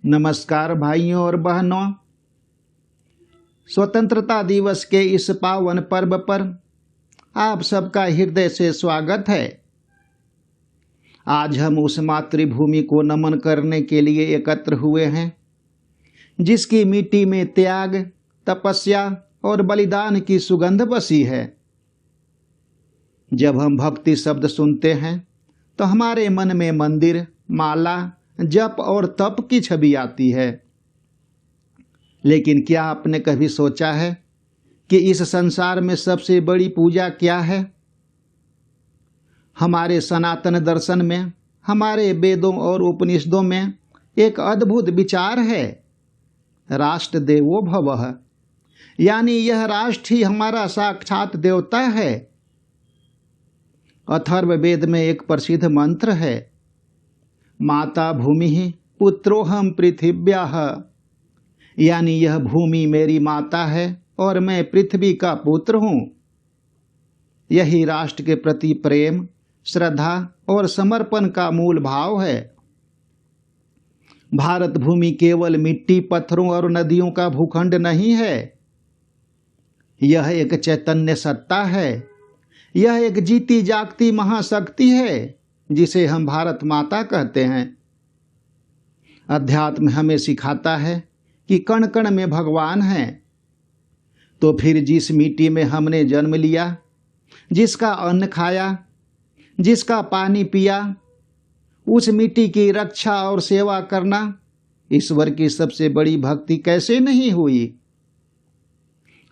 नमस्कार भाइयों और बहनों। स्वतंत्रता दिवस के इस पावन पर्व पर आप सबका हृदय से स्वागत है। आज हम उस मातृभूमि को नमन करने के लिए एकत्र हुए हैं जिसकी मिट्टी में त्याग, तपस्या और बलिदान की सुगंध बसी है। जब हम भक्ति शब्द सुनते हैं तो हमारे मन में मंदिर, माला, जप और तप की छवि आती है। लेकिन क्या आपने कभी सोचा है कि इस संसार में सबसे बड़ी पूजा क्या है? हमारे सनातन दर्शन में, हमारे वेदों और उपनिषदों में एक अद्भुत विचार है, राष्ट्र देवो भवः, यानी यह राष्ट्र ही हमारा साक्षात देवता है। अथर्ववेद में एक प्रसिद्ध मंत्र है, माता भूमि पुत्रोहम पृथिव्याः, यानी यह भूमि मेरी माता है और मैं पृथ्वी का पुत्र हूँ। यही राष्ट्र के प्रति प्रेम, श्रद्धा और समर्पण का मूल भाव है। भारत भूमि केवल मिट्टी, पत्थरों और नदियों का भूखंड नहीं है। यह एक चैतन्य सत्ता है। यह एक जीती जागती महाशक्ति है जिसे हम भारत माता कहते हैं। अध्यात्म हमें सिखाता है कि कण कण में भगवान हैं। तो फिर जिस मिट्टी में हमने जन्म लिया, जिसका अन्न खाया, जिसका पानी पिया, उस मिट्टी की रक्षा और सेवा करना ईश्वर की सबसे बड़ी भक्ति कैसे नहीं हुई?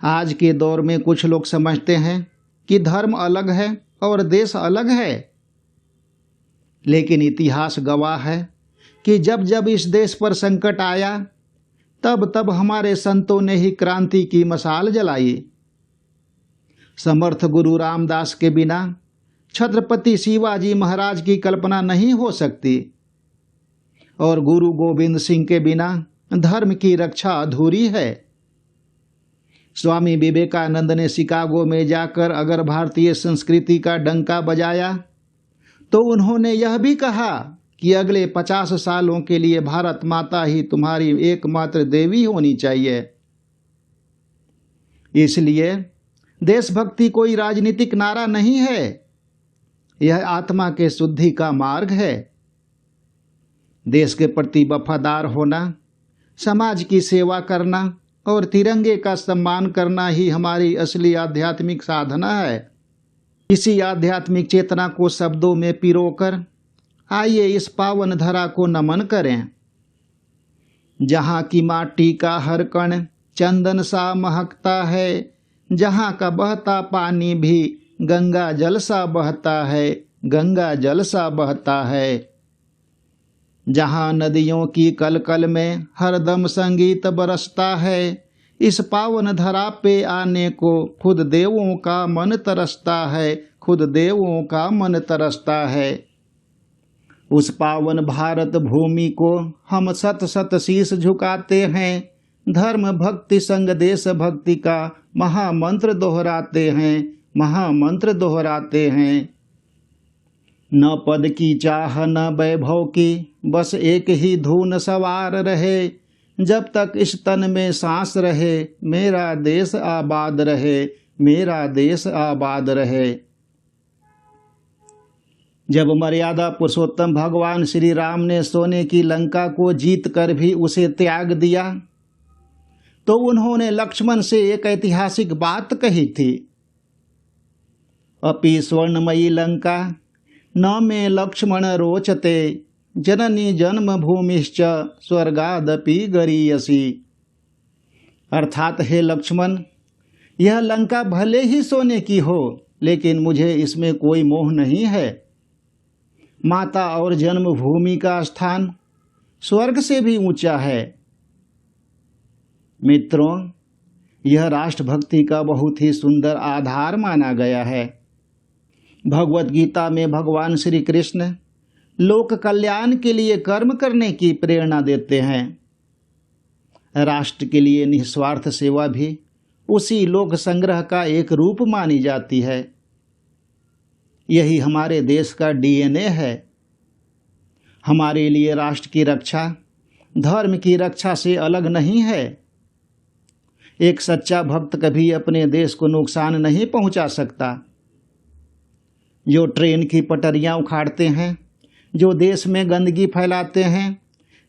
आज के दौर में कुछ लोग समझते हैं कि धर्म अलग है और देश अलग है। लेकिन इतिहास गवाह है कि जब जब इस देश पर संकट आया तब तब हमारे संतों ने ही क्रांति की मशाल जलाई। समर्थ गुरु रामदास के बिना छत्रपति शिवाजी महाराज की कल्पना नहीं हो सकती और गुरु गोविंद सिंह के बिना धर्म की रक्षा अधूरी है। स्वामी विवेकानंद ने शिकागो में जाकर अगर भारतीय संस्कृति का डंका बजाया तो उन्होंने यह भी कहा कि अगले 50 सालों के लिए भारत माता ही तुम्हारी एकमात्र देवी होनी चाहिए। इसलिए देशभक्ति कोई राजनीतिक नारा नहीं है, यह आत्मा के शुद्धि का मार्ग है। देश के प्रति वफादार होना, समाज की सेवा करना और तिरंगे का सम्मान करना ही हमारी असली आध्यात्मिक साधना है। इसी आध्यात्मिक चेतना को शब्दों में पिरोकर आइए इस पावन धरा को नमन करें, जहाँ की माटी का हर कण चंदन सा महकता है, जहाँ का बहता पानी भी गंगा जल सा बहता है, गंगा जल सा बहता है। जहाँ नदियों की कलकल में हरदम संगीत बरसता है, इस पावन धरा पे आने को खुद देवों का मन तरसता है, खुद देवों का मन तरसता है। उस पावन भारत भूमि को हम सत सत शीश झुकाते हैं, धर्म भक्ति संग देश भक्ति का महामंत्र दोहराते हैं, महामंत्र दोहराते हैं। न पद की चाह न वैभव की, बस एक ही धुन सवार रहे, जब तक इस तन में सांस रहे, मेरा देश आबाद रहे, मेरा देश आबाद रहे। जब मर्यादा पुरुषोत्तम भगवान श्री राम ने सोने की लंका को जीत कर भी उसे त्याग दिया तो उन्होंने लक्ष्मण से एक ऐतिहासिक बात कही थी, अपि स्वर्णमयी लंका न मे लक्ष्मण रोचते, जननी जन्मभूमिश्च स्वर्गादपि गरीयसी। अर्थात हे लक्ष्मण, यह लंका भले ही सोने की हो लेकिन मुझे इसमें कोई मोह नहीं है। माता और जन्मभूमि का स्थान स्वर्ग से भी ऊंचा है। मित्रों, यह राष्ट्रभक्ति का बहुत ही सुंदर आधार माना गया है। भगवत गीता में भगवान श्री कृष्ण लोक कल्याण के लिए कर्म करने की प्रेरणा देते हैं। राष्ट्र के लिए निस्वार्थ सेवा भी उसी लोक संग्रह का एक रूप मानी जाती है। यही हमारे देश का डीएनए है। हमारे लिए राष्ट्र की रक्षा धर्म की रक्षा से अलग नहीं है। एक सच्चा भक्त कभी अपने देश को नुकसान नहीं पहुंचा सकता। जो ट्रेन की पटरियां उखाड़ते हैं, जो देश में गंदगी फैलाते हैं,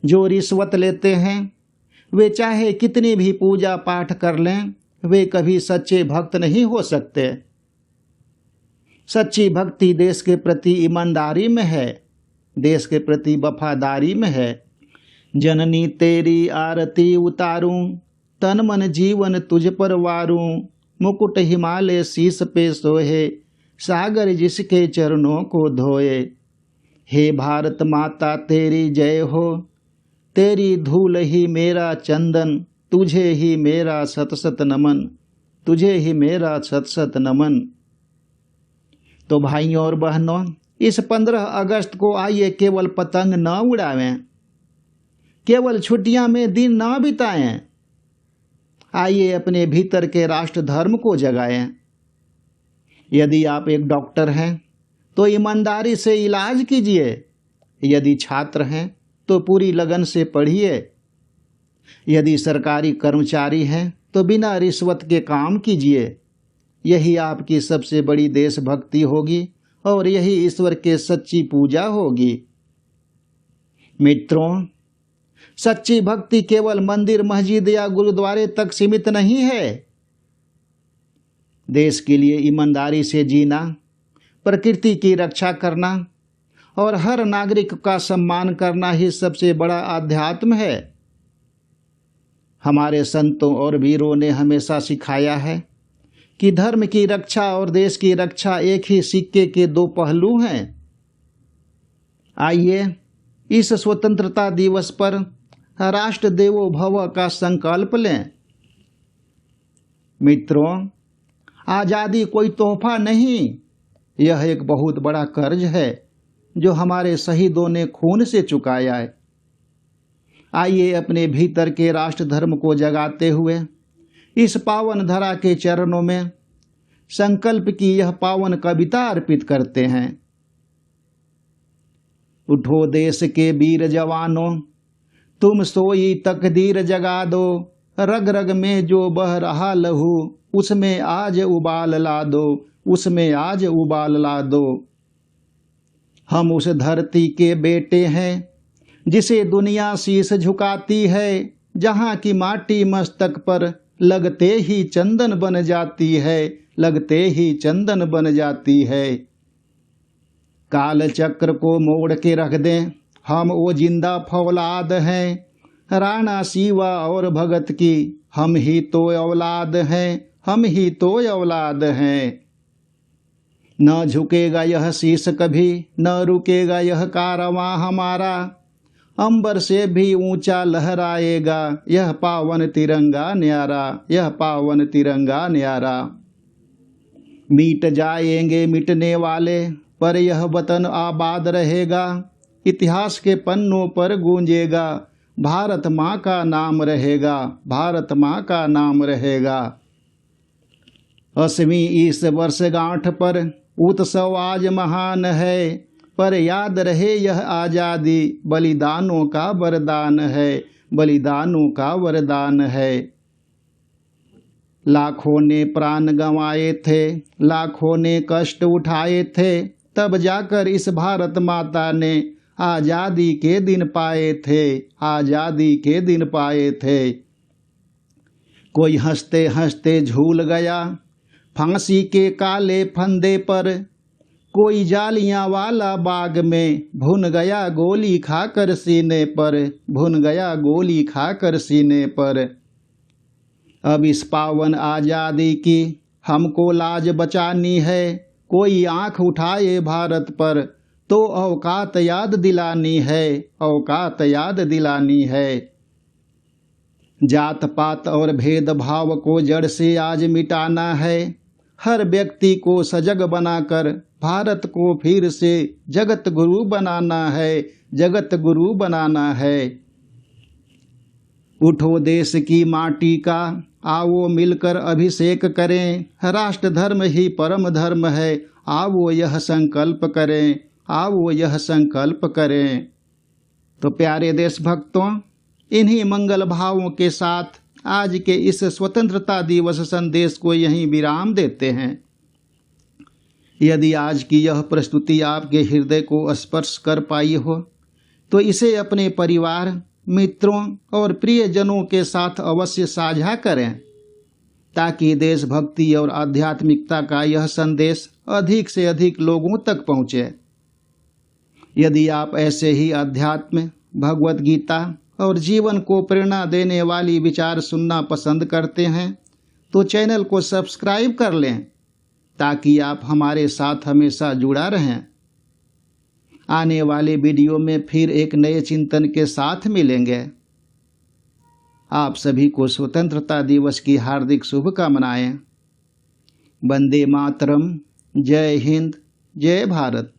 जो रिश्वत लेते हैं, वे चाहे कितनी भी पूजा पाठ कर लें, वे कभी सच्चे भक्त नहीं हो सकते। सच्ची भक्ति देश के प्रति ईमानदारी में है, देश के प्रति वफादारी में है। जननी तेरी आरती उतारूं, तन मन जीवन तुझ पर वारूं, मुकुट हिमालय शीस पे सोहे, सागर जिसके चरणों को धोए। हे भारत माता तेरी जय हो, तेरी धूल ही मेरा चंदन, तुझे ही मेरा सत सत नमन, तुझे ही मेरा सत सत नमन। तो भाइयों और बहनों, इस 15 अगस्त को आइए केवल पतंग न उड़ावें, केवल छुट्टियां में दिन न बिताएं। आइए अपने भीतर के राष्ट्र धर्म को जगाएं। यदि आप एक डॉक्टर हैं तो ईमानदारी से इलाज कीजिए, यदि छात्र हैं तो पूरी लगन से पढ़िए, यदि सरकारी कर्मचारी हैं तो बिना रिश्वत के काम कीजिए। यही आपकी सबसे बड़ी देशभक्ति होगी और यही ईश्वर के सच्ची पूजा होगी। मित्रों, सच्ची भक्ति केवल मंदिर, मस्जिद या गुरुद्वारे तक सीमित नहीं है। देश के लिए ईमानदारी से जीना, प्रकृति की रक्षा करना और हर नागरिक का सम्मान करना ही सबसे बड़ा आध्यात्म है। हमारे संतों और वीरों ने हमेशा सिखाया है कि धर्म की रक्षा और देश की रक्षा एक ही सिक्के के दो पहलू हैं। आइए इस स्वतंत्रता दिवस पर राष्ट्र देवो भव का संकल्प लें। मित्रों, आज़ादी कोई तोहफा नहीं, यह एक बहुत बड़ा कर्ज है जो हमारे शहीदों ने खून से चुकाया है। आइए अपने भीतर के राष्ट्र धर्म को जगाते हुए इस पावन धरा के चरणों में संकल्प की यह पावन कविता अर्पित करते हैं। उठो देश के वीर जवानों, तुम सोई तकदीर जगा दो, रग रग में जो बह रहा लहू, उसमें आज उबाल ला दो, उसमें आज उबाल ला दो। हम उस धरती के बेटे हैं जिसे दुनिया शीश झुकाती है, जहाँ की माटी मस्तक पर लगते ही चंदन बन जाती है, लगते ही चंदन बन जाती है। काल चक्र को मोड़ के रख दें, हम वो जिंदा फौलाद हैं, राणा शिवा और भगत की हम ही तो औलाद हैं, हम ही तो औलाद हैं। न झुकेगा यह शीश कभी, न रुकेगा यह कारवां हमारा, अंबर से भी ऊंचा लहराएगा यह पावन तिरंगा न्यारा, यह पावन तिरंगा न्यारा। मिट जाएंगे मिटने वाले, पर यह वतन आबाद रहेगा, इतिहास के पन्नों पर गूंजेगा, भारत माँ का नाम रहेगा, भारत माँ का नाम रहेगा। 80वीं इस वर्षगांठ पर उत्सव आज महान है, पर याद रहे यह आज़ादी बलिदानों का वरदान है, बलिदानों का वरदान है। लाखों ने प्राण गंवाए थे, लाखों ने कष्ट उठाए थे, तब जाकर इस भारत माता ने आज़ादी के दिन पाए थे, आज़ादी के दिन पाए थे। कोई हंसते हंसते झूल गया फांसी के काले फंदे पर, कोई जालियां वाला बाग में भुन गया गोली खाकर सीने पर, भुन गया गोली खाकर सीने पर। अब इस पावन आज़ादी की हमको लाज बचानी है, कोई आंख उठाए भारत पर तो औकात याद दिलानी है, औकात याद दिलानी है। जात पात और भेदभाव को जड़ से आज मिटाना है, हर व्यक्ति को सजग बनाकर भारत को फिर से जगत गुरु बनाना है, जगत गुरु बनाना है। उठो देश की माटी का, आओ मिलकर अभिषेक करें, राष्ट्र धर्म ही परम धर्म है, आओ यह संकल्प करें, आओ यह संकल्प करें। तो प्यारे देशभक्तों, इन्हीं मंगल भावों के साथ आज के इस स्वतंत्रता दिवस संदेश को यहीं विराम देते हैं। यदि आज की यह प्रस्तुति आपके हृदय को स्पर्श कर पाई हो तो इसे अपने परिवार, मित्रों और प्रियजनों के साथ अवश्य साझा करें, ताकि देशभक्ति और आध्यात्मिकता का यह संदेश अधिक से अधिक लोगों तक पहुँचे। यदि आप ऐसे ही अध्यात्म, भगवत गीता और जीवन को प्रेरणा देने वाली विचार सुनना पसंद करते हैं तो चैनल को सब्सक्राइब कर लें, ताकि आप हमारे साथ हमेशा जुड़ा रहें। आने वाले वीडियो में फिर एक नए चिंतन के साथ मिलेंगे। आप सभी को स्वतंत्रता दिवस की हार्दिक शुभकामनाएं। वंदे मातरम। जय हिंद, जय भारत।